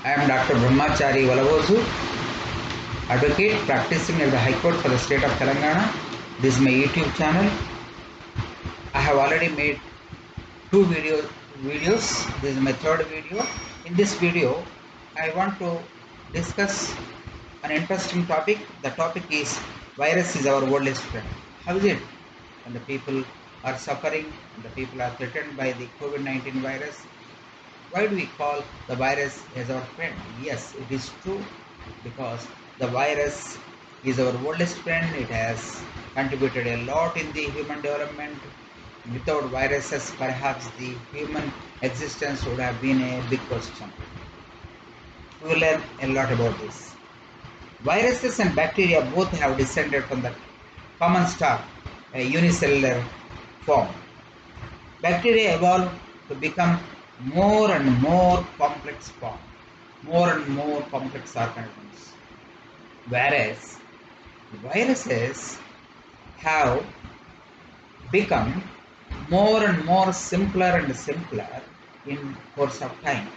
I am Dr. Brahmachari Valavosu, advocate practicing at the High Court for the state of Telangana. This is my YouTube channel. I have already made two videos. This is my third video. In this video, I want to discuss an interesting topic. The topic is virus is our oldest friend. How is it? And the people are suffering, and the people are threatened by the COVID-19 virus. Why do we call the virus as our friend? Yes, it is true, because the virus is our oldest friend. It has contributed a lot in the human development. Without viruses, perhaps the human existence would have been a big question. We will learn a lot about this. Viruses and bacteria both have descended from the common stock, a unicellular form. Bacteria evolved to become more and more complex form, more and more complex organisms, whereas viruses have become more and more simpler and simpler in course of time.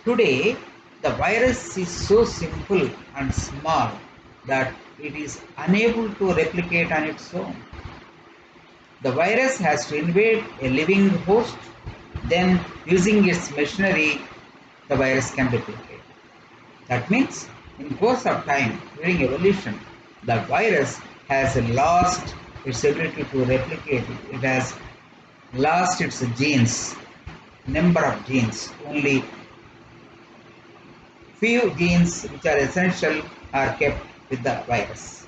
Today, the virus is so simple and small that it is unable to replicate on its own. The virus has to invade a living host, then using its machinery, the virus can replicate. That means, in course of time, during evolution, the virus has lost its ability to replicate. It has lost its genes, number of genes. Only few genes which are essential are kept with the virus.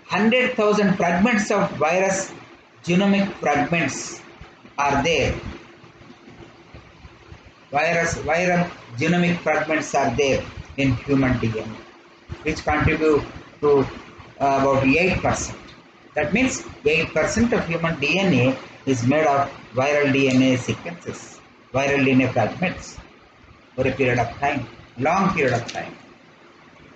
100,000 fragments of virus genomic fragments are there. Viral genomic fragments are there in human DNA, which contribute to about 8%. That means 8% of human DNA is made of viral DNA sequences, viral DNA fragments for a period of time, long period of time.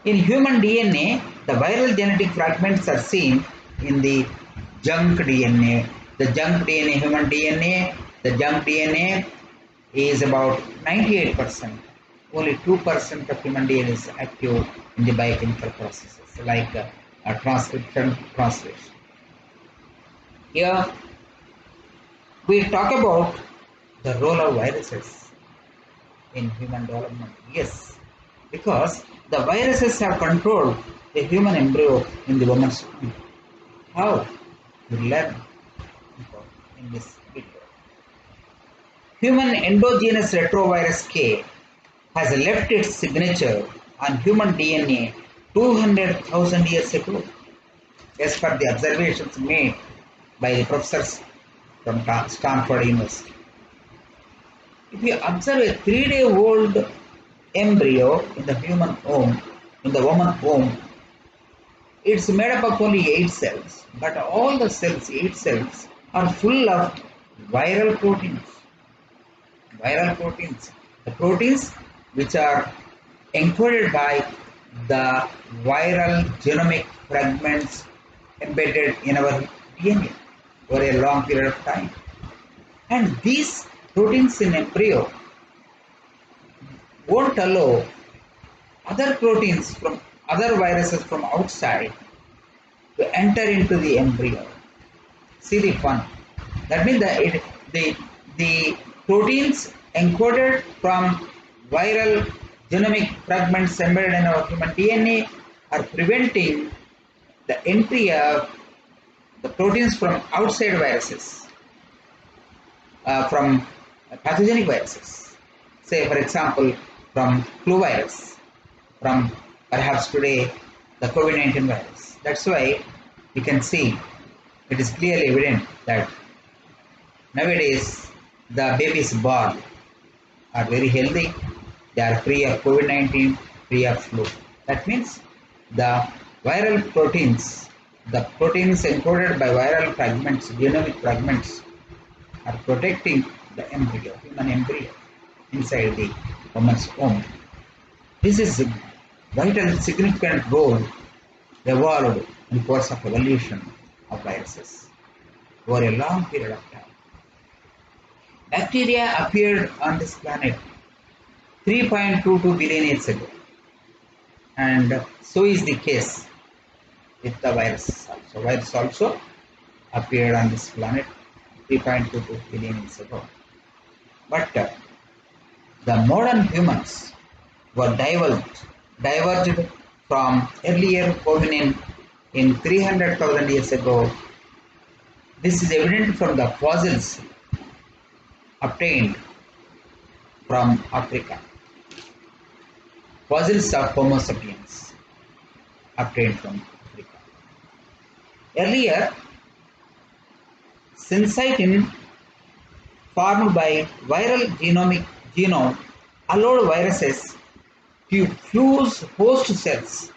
In human DNA, the viral genetic fragments are seen in the junk DNA. The junk DNA, human DNA, the junk DNA is about 98%. Only 2% of human DNA is active in the biochemical processes, like transcription, translation. Here, we talk about the role of viruses in human development. Yes, because the viruses have controlled the human embryo in the woman's womb. How? We learn in this video. Human endogenous retrovirus K has left its signature on human DNA 200,000 years ago, as per the observations made by the professors from Stanford University. If you observe a 3-day-old embryo in the human womb, in the woman womb, it's made up of only 8 cells, but all the cells, 8 cells, are full of viral proteins. Viral proteins, the proteins which are encoded by the viral genomic fragments embedded in our DNA for a long period of time. And these proteins in embryo won't allow other proteins from other viruses from outside to enter into the embryo. See the fun. That means that the proteins encoded from viral genomic fragments embedded in our human DNA are preventing the entry of the proteins from outside viruses, from pathogenic viruses. Say, for example, from flu virus, from perhaps today the COVID-19 virus. That's why we can see, it is clearly evident that nowadays the babies born are very healthy. They are free of COVID-19, free of flu. That means the viral proteins, the proteins encoded by viral fragments, genomic fragments, are protecting the embryo, human embryo, inside the woman's womb. This is a vital, significant role evolved in the course of evolution of viruses over a long period of time. Bacteria appeared on this planet 3.22 billion years ago. And so is the case with the virus also. Virus also appeared on this planet 3.22 billion years ago. But the modern humans were diverged from earlier hominin in 300,000 years ago. This is evident from the fossils obtained from Africa. Fossils of Homo sapiens obtained from Africa. Earlier, Syncytin formed by viral genome allowed viruses to fuse host cells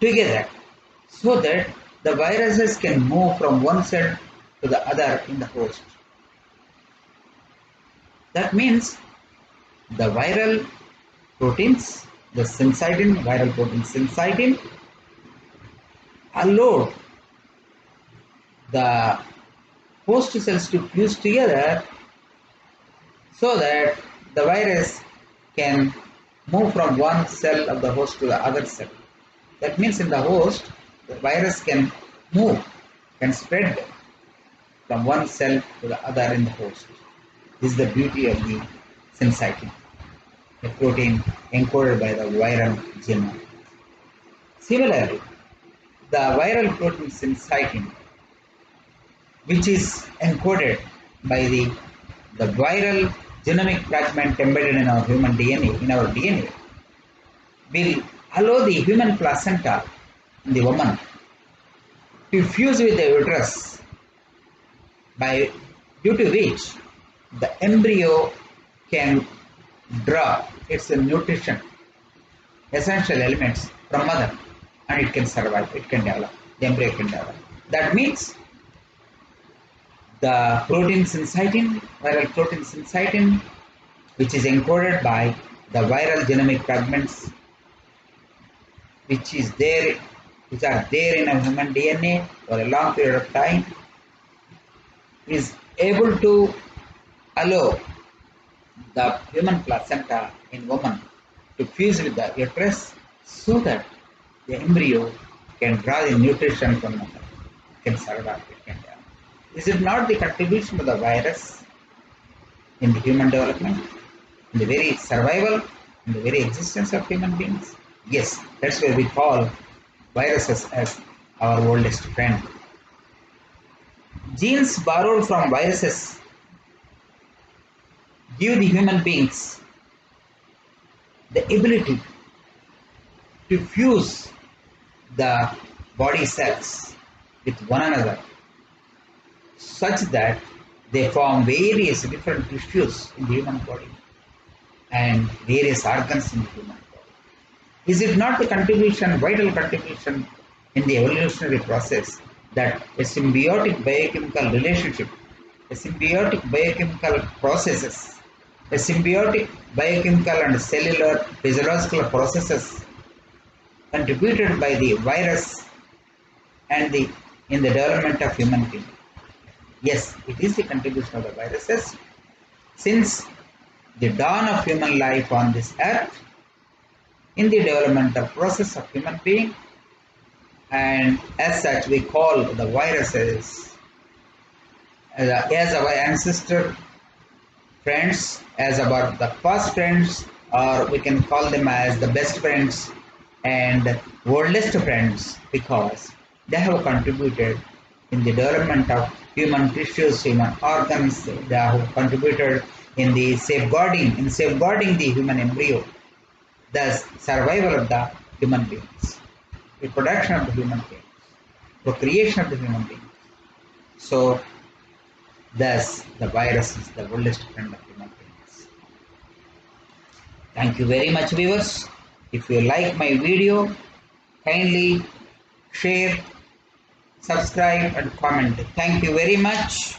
together so that the viruses can move from one cell to the other in the host. That means the viral proteins, the viral protein Syncytin, allowed the host cells to fuse together so that the virus can move from one cell of the host to the other cell. That means in the host, the virus can move, can spread from one cell to the other in the host. This is the beauty of the Syncytin, a protein encoded by the viral genome. Similarly, the viral protein Syncytin, which is encoded by the viral genomic fragment embedded in our human DNA, will allow the human placenta in the woman to fuse with the uterus, due to which the embryo can draw its nutrition, essential elements from mother, and it can survive, it can develop, the embryo can develop. That means the protein Syncytin, viral protein Syncytin, which is encoded by the viral genomic fragments which are there in a human DNA for a long period of time, is able to allow the human placenta in woman to fuse with the uterus so that the embryo can draw the nutrition from mother, can survive, it can develop. Is it not the contribution of the virus in the human development, in the very survival, in the very existence of human beings? Yes, that's why we call viruses as our oldest friend. Genes borrowed from viruses give the human beings the ability to fuse the body cells with one another such that they form various different tissues in the human body and various organs in the human body. Is it not the vital contribution in the evolutionary process that a symbiotic biochemical relationship, a symbiotic biochemical processes, a symbiotic biochemical and cellular physiological processes contributed by the virus and in the development of human being? Yes, it is the contribution of the viruses. Since the dawn of human life on this earth, in the developmental process of human being, and as such we call the viruses as our ancestor friends, as our the first friends, or we can call them as the best friends and oldest friends, because they have contributed in the development of human tissues, human organs. They have contributed in the safeguarding the human embryo, thus survival of the human beings, reproduction of the human beings, procreation of the human beings. So thus the virus is the oldest friend of human beings. Thank you very much, viewers. If you like my video, kindly share, subscribe and comment. Thank you very much.